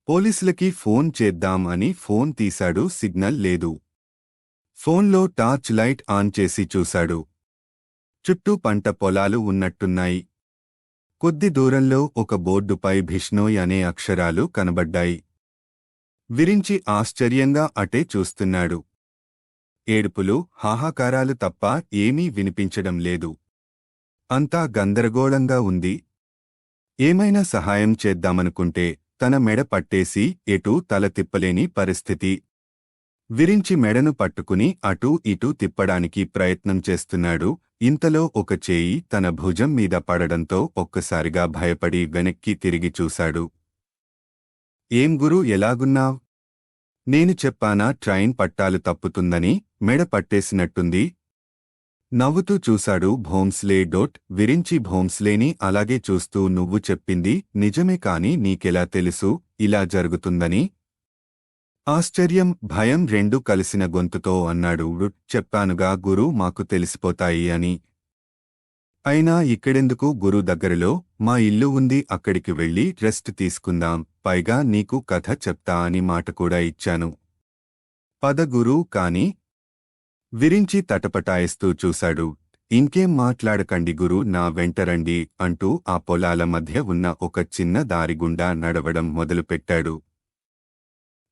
పోలీసులకి ఫోన్ చేద్దాం అని ఫోన్ తీశాడు. సిగ్నల్ లేదు. ఫోన్లో టార్చ్ లైట్ ఆన్ చేసి చూశాడు. చుట్టూ పంట పొలాలు ఉన్నట్టున్నాయి. కొద్ది దూరంలో ఒక బోర్డుపై భిష్ణోయ్ అనే అక్షరాలు కనబడ్డాయి. విరించి ఆశ్చర్యంగా అటే చూస్తున్నాడు. ఏడుపులు, హాహాకారాలు తప్ప ఏమీ వినిపించడం లేదు. అంతా గందరగోళంగా ఉంది. ఏమైనా సహాయం చేద్దామనుకుంటే తన మెడ పట్టేసి ఎటూ తల తిప్పలేని పరిస్థితి. విరించి మెడను పట్టుకుని అటూ ఇటూ తిప్పడానికి ప్రయత్నం చేస్తున్నాడు. ఇంతలో ఒక చేయి తన భుజం మీద పడడంతో ఒక్కసారిగా భయపడి వెనక్కి తిరిగి చూశాడు. ఏం గురూ, ఎలాగున్నావ్? నేను చెప్పానా ట్రైన్ పట్టాలు తప్పుతుందని? మెడ పట్టేసినట్టుంది. నవ్వుతూ చూశాడు భోంస్లే. విరించి భోంస్లేని అలాగే చూస్తూ, నువ్వు చెప్పింది నిజమే, కాని నీకెలా తెలుసు ఇలా జరుగుతుందని? ఆశ్చర్యం, భయం రెండూ కలిసిన గొంతుతో అన్నాడు. చెప్పానుగా గురూ, మాకు తెలిసిపోతాయి అని. అయినా ఇక్కడెందుకు గురూ, దగ్గరలో మా ఇల్లు ఉంది, అక్కడికి వెళ్ళి రెస్ట్ తీసుకుందాం. పైగా నీకు కథ చెప్తా అని మాట కూడా ఇచ్చాను. పద గురూ. కాని విరించి తటపటాయిస్తూ చూశాడు. ఇంకేం మాట్లాడకండి గురూ, నా వెంటరండి అంటూ ఆ పొలాల మధ్య ఉన్న ఒక చిన్న దారిగుండా నడవడం మొదలుపెట్టాడు.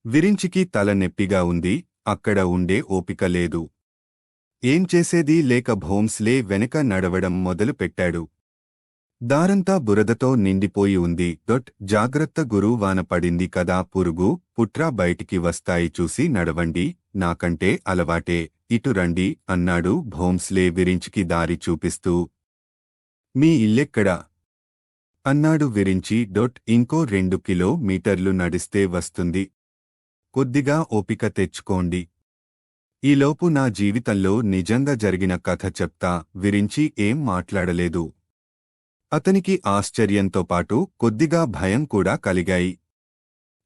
విరించికి తల నెప్పిగా ఉంది. అక్కడ ఉండే ఓపిక లేదు. ఏం చేసేదీ లేక భోంస్లే వెనక నడవడం మొదలుపెట్టాడు. దారంతా బురదతో నిండిపోయి ఉంది. జాగ్రత్త గురూ, వాన పడింది కదా, పురుగు పుట్రా బయటికి వస్తాయి, చూసి నడవండి, నాకంటే అలవాటే, ఇటు రండి అన్నాడు భోంస్లే విరించికి దారి చూపిస్తూ. మీ ఇల్లెక్కడా? అన్నాడు విరించి. ఇంకో 2 కిలోమీటర్లు నడిస్తే వస్తుంది. కొద్దిగా ఓపిక తెచ్చుకోండి. ఈలోపు నా జీవితంలో నిజంగా జరిగిన కథ చెప్తా. విరించి ఏం మాట్లాడలేదు. అతనికి ఆశ్చర్యంతో పాటు కొద్దిగా భయం కూడా కలిగాయి.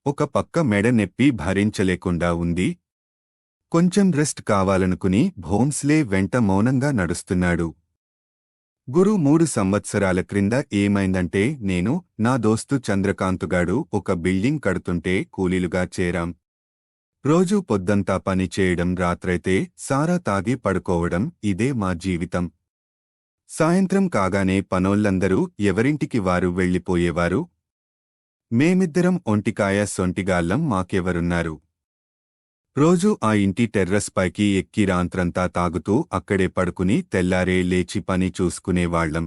ఒక పక్క మెడ నెప్పి భరించలేకుండా ఉంది. కొంచెం రెస్ట్ కావాలనుకుని భోంస్లే వెంట మౌనంగా నడుస్తున్నాడు. గురు, 3 సంవత్సరాల క్రింద ఏమైందంటే, నేను, నా దోస్తు చంద్రకాంతుగాడు ఒక బిల్డింగ్ కడుతుంటే కూలీలుగా చేరాం. రోజూ పొద్దంతా పని చేయడం, రాత్రైతే సారా తాగి పడుకోవడం, ఇదే మా జీవితం. సాయంత్రం కాగానే పనోళ్ళందరూ ఎవరింటికి వారు వెళ్ళిపోయేవారు. మేమిద్దరం ఒంటికాయ సొంటిగాళ్ళం, మాకెవరున్నారు? రోజూ ఆ ఇంటి టెర్రస్ పైకి ఎక్కి రాత్రంతా తాగుతూ అక్కడే పడుకుని తెల్లారే లేచి పని చూసుకునేవాళ్లం.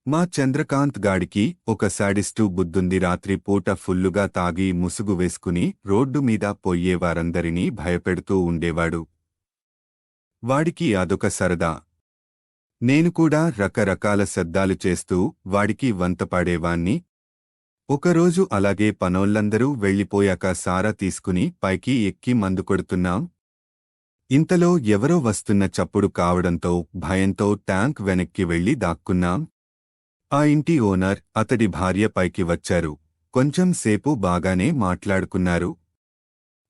మా చంద్రకాంత్ గాడికి ఒక శాడిస్టు బుద్ధుంది. రాత్రి పూట ఫుల్లుగా తాగి ముసుగు వేసుకుని రోడ్డు మీద పోయేవారందరినీ భయపెడుతూ ఉండేవాడు. వాడికి అదొక సరదా. నేను కూడా రకరకాల శబ్దాలు చేస్తూ వాడికి వంతపాడేవాణ్ణి. ఒకరోజు అలాగే పనోళ్ళందరూ వెళ్ళిపోయాక సారా తీసుకుని పైకి ఎక్కి మందు కొడుతున్నాం. ఇంతలో ఎవరో వస్తున్న చప్పుడు కావడంతో భయంతో ట్యాంక్ వెనక్కి వెళ్లి దాక్కున్నాం. ఆ ఇంటి ఓనర్, అతడి భార్య పైకి వచ్చారు. కొంచెం సేపు బాగానే మాట్లాడుకున్నారు.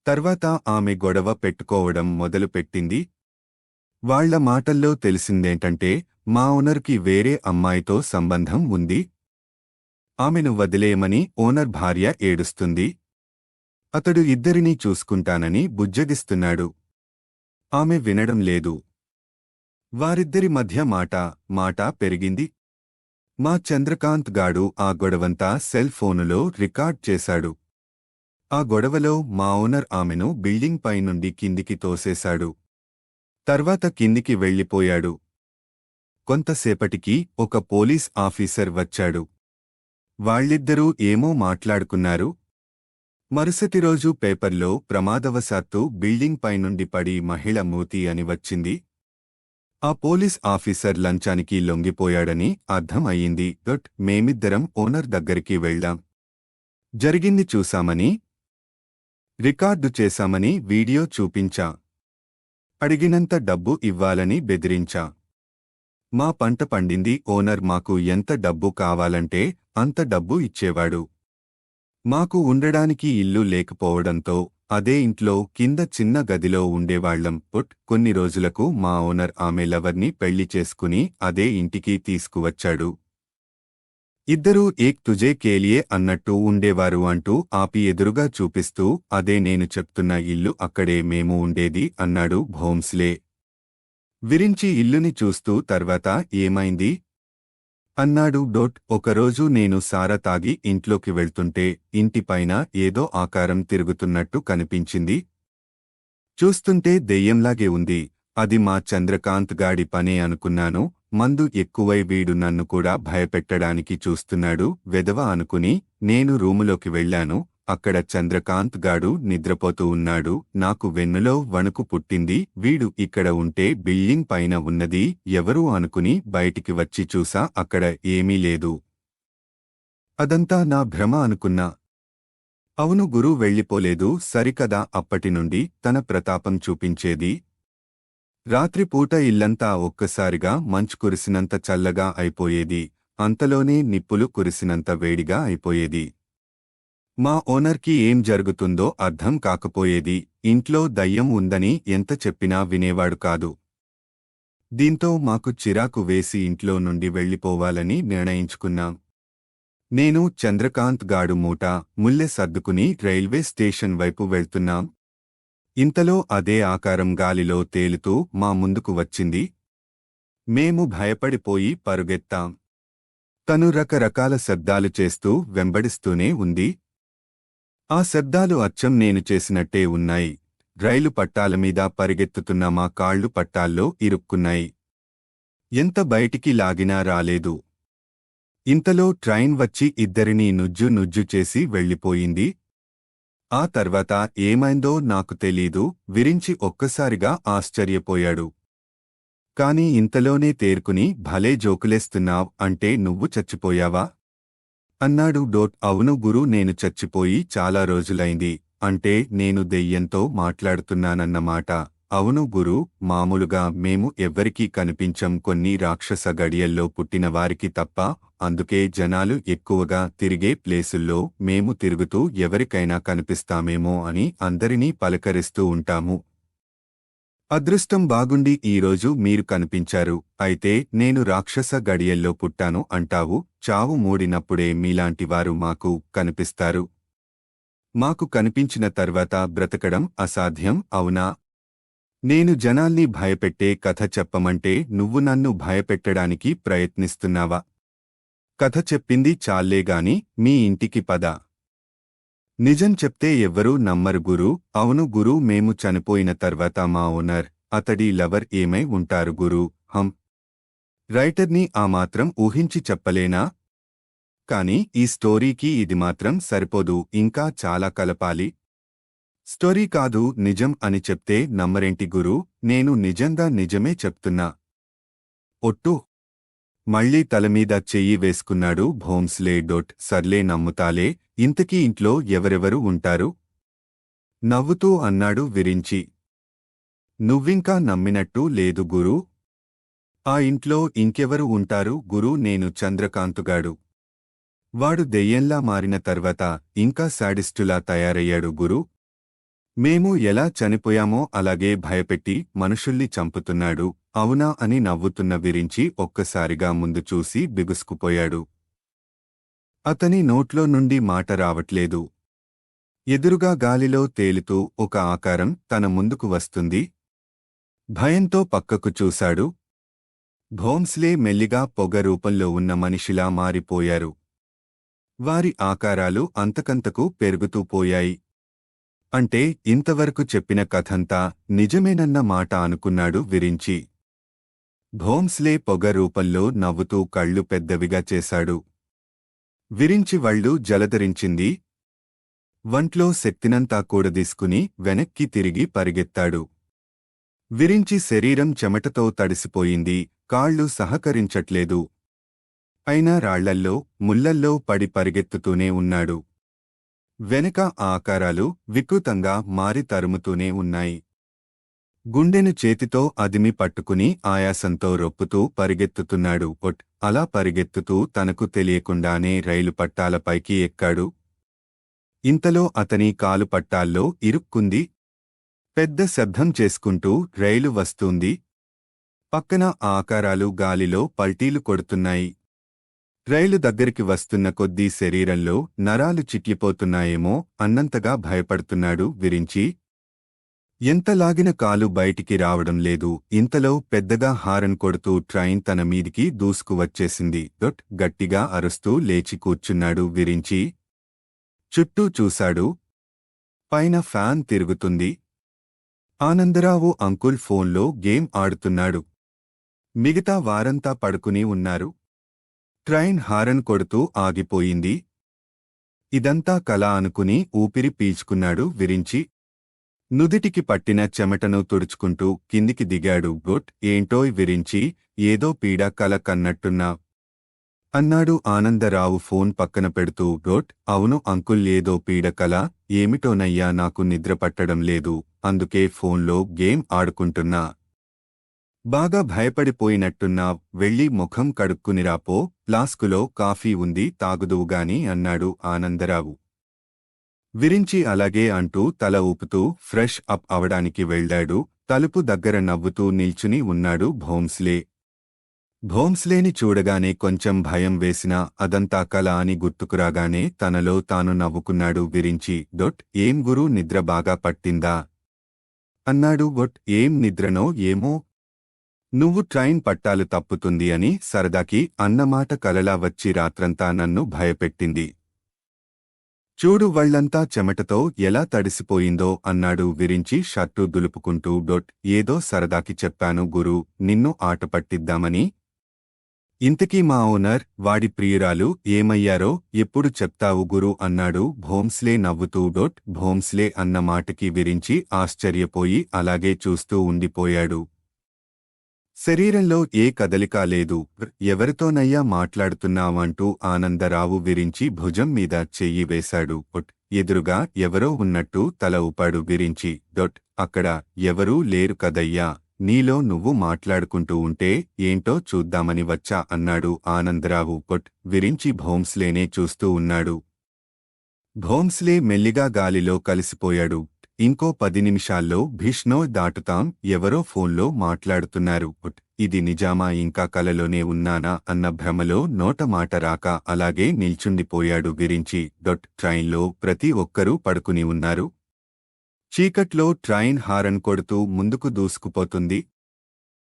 తర్వాత ఆమె గొడవ పెట్టుకోవడం మొదలుపెట్టింది. వాళ్ల మాటల్లో తెలిసిందేంటంటే, మా ఓనర్కి వేరే అమ్మాయితో సంబంధం ఉంది. ఆమెను వదిలేయమని ఓనర్ భార్య ఏడుస్తుంది. అతడు ఇద్దరినీ చూసుకుంటానని బుజ్జగిస్తున్నాడు. ఆమె వినడం లేదు. వారిద్దరి మధ్య మాట పెరిగింది. మా చంద్రకాంత్ గాడు ఆ గొడవంతా సెల్ ఫోనులో రికార్డ్ చేశాడు. ఆ గొడవలో మా ఓనర్ ఆమెను బిల్డింగ్ పై నుండి కిందికి తోసేశాడు. తర్వాత కిందికి వెళ్ళిపోయాడు. కొంతసేపటికి ఒక పోలీస్ ఆఫీసర్ వచ్చాడు. వాళ్ళిద్దరూ ఏమో మాట్లాడుకున్నారు. మరుసటి రోజు పేపర్లో ప్రమాదవశాత్తు బిల్డింగ్ పైనుండి పడి మహిళ మూతి అని వచ్చింది. ఆ పోలీస్ ఆఫీసర్ లంచానికి లొంగిపోయాడని అర్థం అయ్యింది. మేమిద్దరం ఓనర్ దగ్గరికి వెళ్లాం. జరిగింది చూశామని, రికార్డు చేశామని వీడియో చూపించా. అడిగినంత డబ్బు ఇవ్వాలని బెదిరించా. మా పంట పండింది. ఓనర్ మాకు ఎంత డబ్బు కావాలంటే అంత డబ్బు ఇచ్చేవాడు. మాకు ఉండడానికి ఇల్లు లేకపోవడంతో అదే ఇంట్లో కింద చిన్న గదిలో ఉండేవాళ్లం. కొన్ని రోజులకు మా ఓనర్ ఆమె లవర్ని పెళ్లి చేసుకుని అదే ఇంటికి తీసుకువచ్చాడు. ఇద్దరూ ఏక్ తుజే కేలియే అన్నట్టు ఉండేవారు అంటూ ఆపి ఎదురుగా చూపిస్తూ అదే నేను చెప్తున్న ఇల్లు అక్కడే మేము ఉండేది అన్నాడు భోంస్లే. విరించి ఇల్లుని చూస్తూ తర్వాత ఏమైంది? అన్నాడు. ఒకరోజు నేను సారా తాగి ఇంట్లోకి వెళ్తుంటే ఇంటిపైన ఏదో ఆకారం తిరుగుతున్నట్టు కనిపించింది. చూస్తుంటే దెయ్యంలాగే ఉంది. అది మా చంద్రకాంత్ గాడి పనే అనుకున్నాను. మందు ఎక్కువై వీడు నన్ను కూడా భయపెట్టడానికి చూస్తున్నాడు వెధవ అనుకుని నేను రూములోకి వెళ్ళాను. అక్కడ చంద్రకాంత్ గాడు నిద్రపోతూ ఉన్నాడు. నాకు వెన్నులో వణుకు పుట్టింది. వీడు ఇక్కడ ఉంటే బిల్డింగ్ పైన ఉన్నది ఎవరు అనుకుని బయటికి వచ్చి చూసా, అక్కడ ఏమీ లేదు. అదంతా నా భ్రమ అనుకున్నా. అవును గురు, వెళ్ళిపోలేదు సరికదా. అప్పటినుండి తన ప్రతాపం చూపించేది. రాత్రిపూట ఇల్లంతా ఒక్కసారిగా మంచు కురిసినంత చల్లగా అయిపోయేది. అంతలోనే నిప్పులు కురిసినంత వేడిగా అయిపోయేది. మా ఓనర్కి ఏం జరుగుతుందో అర్థం కాకపోయేది. ఇంట్లో దయ్యం ఉందని ఎంత చెప్పినా వినేవాడు కాదు. దీంతో మాకు చిరాకు వేసి ఇంట్లో నుండి వెళ్ళిపోవాలని నిర్ణయించుకున్నాం. నేను, చంద్రకాంత్ గాడు మూట ముల్లె సర్దుకుని రైల్వే స్టేషన్ వైపు వెళ్తున్నాం. ఇంతలో అదే ఆకారం గాలిలో తేలుతూ మా ముందుకు వచ్చింది. మేము భయపడిపోయి పరుగెత్తాం. తను రకరకాల శబ్దాలు చేస్తూ వెంబడిస్తూనే ఉంది. ఆ శబ్దాలు అచ్చం నేను చేసినట్టే ఉన్నాయి. రైలు పట్టాలమీద పరిగెత్తుతున్న మా కాళ్ళు పట్టాల్లో ఇరుక్కున్నాయి. ఎంత బయటికి లాగినా రాలేదు. ఇంతలో ట్రైన్ వచ్చి ఇద్దరినీ నుజ్జు నుజ్జు చేసి వెళ్ళిపోయింది. ఆ తర్వాత ఏమైందో నాకు తెలీదు. విరించి ఒక్కసారిగా ఆశ్చర్యపోయాడు. కాని ఇంతలోనే తేరుకుని భలే జోకులేస్తున్నావ్, అంటే నువ్వు చచ్చిపోయావా? అన్నాడు. అవును గురూ, నేను చచ్చిపోయి చాలా రోజులైంది. అంటే నేను దెయ్యంతో మాట్లాడుతున్నానన్నమాట. అవును గురూ, మామూలుగా మేము ఎవ్వరికీ కనిపించం, కొన్ని రాక్షస గడియల్లో పుట్టిన వారికి తప్ప. అందుకే జనాలు ఎక్కువగా తిరిగే ప్లేసుల్లో మేము తిరుగుతూ ఎవరికైనా కనిపిస్తామేమో అని అందరినీ పలకరిస్తూ ఉంటాము. అదృష్టం బాగుండి ఈరోజు మీరు కనిపించారు. అయితే నేను రాక్షస గడియల్లో పుట్టాను అంటావు. చావు మూడినప్పుడే మీలాంటివారు మాకు కనిపిస్తారు. మాకు కనిపించిన తర్వాత బ్రతకడం అసాధ్యం, అవునా? నేను జనాల్ని భయపెట్టే కథ చెప్పమంటే నువ్వు నన్ను భయపెట్టడానికి ప్రయత్నిస్తున్నావా? కథ చెప్పింది చాల్లేగాని మీ ఇంటికి పద. నిజం చెప్తే ఎవ్వరూ నమ్మరు గురూ. అవును గురూ, మేము చనిపోయిన తర్వాత మా ఓనర్, అతడి లవర్ ఏమై ఉంటారు గురూ. రైటర్ని ఆ మాత్రం ఊహించి చెప్పలేనా? కాని ఈ స్టోరీకి ఇది మాత్రం సరిపోదు, ఇంకా చాలా కలపాలి. స్టోరీ కాదు, నిజం అని చెప్తే నమ్మరేంటి గురూ? నేను నిజంగా నిజమే చెప్తున్నా. ఒట్టు. మళ్ళీ తలమీద చెయ్యి వేసుకున్నాడు భోంస్లే. సర్లే నమ్ముతాలే. ఇంతకీ ఇంట్లో ఎవరెవరు ఉంటారు? నవ్వుతూ అన్నాడు విరించి. నువ్వింకా నమ్మినట్టు లేదు గురూ. ఆ ఇంట్లో ఇంకెవరు ఉంటారు గురూ? నేను చంద్రకాంతుగాడు. వాడు దెయ్యంలా మారిన తర్వాత ఇంకా శాడిస్టులా తయారయ్యాడు గురూ. మేము ఎలా చనిపోయామో అలాగే భయపెట్టి మనుషుల్ని చంపుతున్నాడు. అవునా అని నవ్వుతున్న విరించి ఒక్కసారిగా ముందు చూసి బిగుసుకుపోయాడు. అతని నోట్లో నుండి మాట రావట్లేదు. ఎదురుగా గాలిలో తేలుతూ ఒక ఆకారం తన ముందుకు వస్తుంది. భయంతో పక్కకు చూశాడు. భోంస్లే మెల్లిగా పొగ రూపంలో ఉన్న మనిషిలా మారిపోయారు. వారి ఆకారాలు అంతకంతకు పెరుగుతూ పోయాయి. అంటే ఇంతవరకు చెప్పిన కథంతా నిజమేనన్న మాట అనుకున్నాడు విరించి. భోంస్లే పొగ రూపంలో నవ్వుతూ కళ్ళు పెద్దవిగా చేశాడు. విరించి వళ్ళు జలధరించింది. వంట్లో శక్తినంతా కూడదీసుకుని వెనక్కి తిరిగి పరిగెత్తాడు. విరించి శరీరం చెమటతో తడిసిపోయింది. కాళ్ళు సహకరించట్లేదు. అయినా రాళ్లల్లో ముళ్లల్లో పడి పరిగెత్తుతూనే ఉన్నాడు. వెనక ఆకారాలు వికృతంగా మారి తరుముతూనే ఉన్నాయి. గుండెను చేతితో అదిమి పట్టుకుని ఆయాసంతో రొప్పుతూ పరిగెత్తుతున్నాడు. అలా పరిగెత్తుతూ తనకు తెలియకుండానే రైలు పట్టాలపైకి ఎక్కాడు. ఇంతలో అతని కాలు పట్టాల్లో ఇరుక్కుంది. పెద్ద శబ్దం చేసుకుంటూ రైలు వస్తూంది. పక్కన ఆకారాలు గాలిలో పల్టీలు కొడుతున్నాయి. రైలు దగ్గరికి వస్తున్న కొద్దీ శరీరంలో నరాలు చిట్లిపోతున్నాయేమో అన్నంతగా భయపడుతున్నాడు విరించి. ఎంత లాగిన కాలు బయటికి రావడం లేదు. ఇంతలో పెద్దగా హారన్ కొడుతూ ట్రైన్ తన మీదికి దూసుకువచ్చేసింది. గట్టిగా అరుస్తూ లేచి కూర్చున్నాడు విరించి. చుట్టూ చూశాడు. పైన ఫ్యాన్ తిరుగుతుంది. ఆనందరావు అంకుల్ ఫోన్లో గేమ్ ఆడుతున్నాడు. మిగతా వారంతా పడుకుని ఉన్నారు. ట్రైన్ హారన్ కొడుతూ ఆగిపోయింది. ఇదంతా కల అనుకుని ఊపిరి పీల్చుకున్నాడు విరించి. నుదిటికి పట్టిన చెమటను తుడుచుకుంటూ కిందికి దిగాడు. ఏంటోయ్ విరించి, ఏదో పీడ కల కన్నట్టున్నా అన్నాడు ఆనందరావు ఫోన్ పక్కన పెడుతూ. అవును అంకుల్, ఏదో పీడ కల. ఏమిటోనయ్యా, నాకు నిద్ర పట్టడం లేదు. అందుకే ఫోన్లో గేమ్ ఆడుకుంటున్నా. బాగా భయపడిపోయినట్టున్నావ్. వెళ్ళి ముఖం కడుక్కునిరాపో. ఫ్లాస్కులో కాఫీ ఉంది, తాగుదువుగాని అన్నాడు ఆనందరావు. విరించి అలాగే అంటూ తల ఊపుతూ ఫ్రెష్ అప్ అవడానికి వెళ్లాడు. తలుపు దగ్గర నవ్వుతూ నిల్చుని ఉన్నాడు భోంస్లే. భోంస్లేని చూడగానే కొంచెం భయం వేసినా అదంతా కల అని గుర్తుకురాగానే తనలో తాను నవ్వుకున్నాడు విరించి. ఏం గురూ, నిద్ర బాగా పట్టిందా అన్నాడు. ఏం నిద్రనో ఏమో. నువ్వు ట్రైన్ పట్టాలు తప్పుతుంది అని సరదాకి అన్నమాట కలలా వచ్చి రాత్రంతా నన్ను భయపెట్టింది. చూడు వళ్లంతా చెమటతో ఎలా తడిసిపోయిందో అన్నాడు విరించి షర్టు దులుపుకుంటూ. ఏదో సరదాకి చెప్పాను గురూ, నిన్ను ఆట పట్టిద్దామని. ఇంతకీ మా ఓనర్, వాడి ప్రియురాలు ఏమయ్యారో ఎప్పుడు చెప్తావు గురూ అన్నాడు భోంస్లే నవ్వుతూ. భోంస్లే అన్న మాటకి విరించి ఆశ్చర్యపోయి అలాగే చూస్తూ ఉండిపోయాడు. శరీరంలో ఏ కదలికా లేదు. ఎవరితోనయ్యా మాట్లాడుతున్నావంటూ ఆనందరావు విరించి భుజం మీద చెయ్యి వేశాడు. ఎదురుగా ఎవరో ఉన్నట్టు తల ఊపాడు విరించి. అక్కడ ఎవరూ లేరు కదయ్యా, నీలో నువ్వు మాట్లాడుకుంటూ ఉంటే ఏంటో చూద్దామని వచ్చా అన్నాడు ఆనందరావు. విరించి భోంస్లేనే చూస్తూ ఉన్నాడు. భోంస్లే మెల్లిగా గాలిలో కలిసిపోయాడు. ఇంకో 10 నిమిషాల్లో భిష్నో దాటుతాం, ఎవరో ఫోన్లో మాట్లాడుతున్నారు. ఇది నిజామా, ఇంకా కలలోనే ఉన్నానా అన్న భ్రమలో నోట మాట రాక అలాగే నిల్చుండిపోయాడు విరించి. ట్రైన్లో ప్రతి ఒక్కరూ పడుకుని ఉన్నారు. చీకట్లో ట్రైన్ హారన్ కొడుతూ ముందుకు దూసుకుపోతుంది.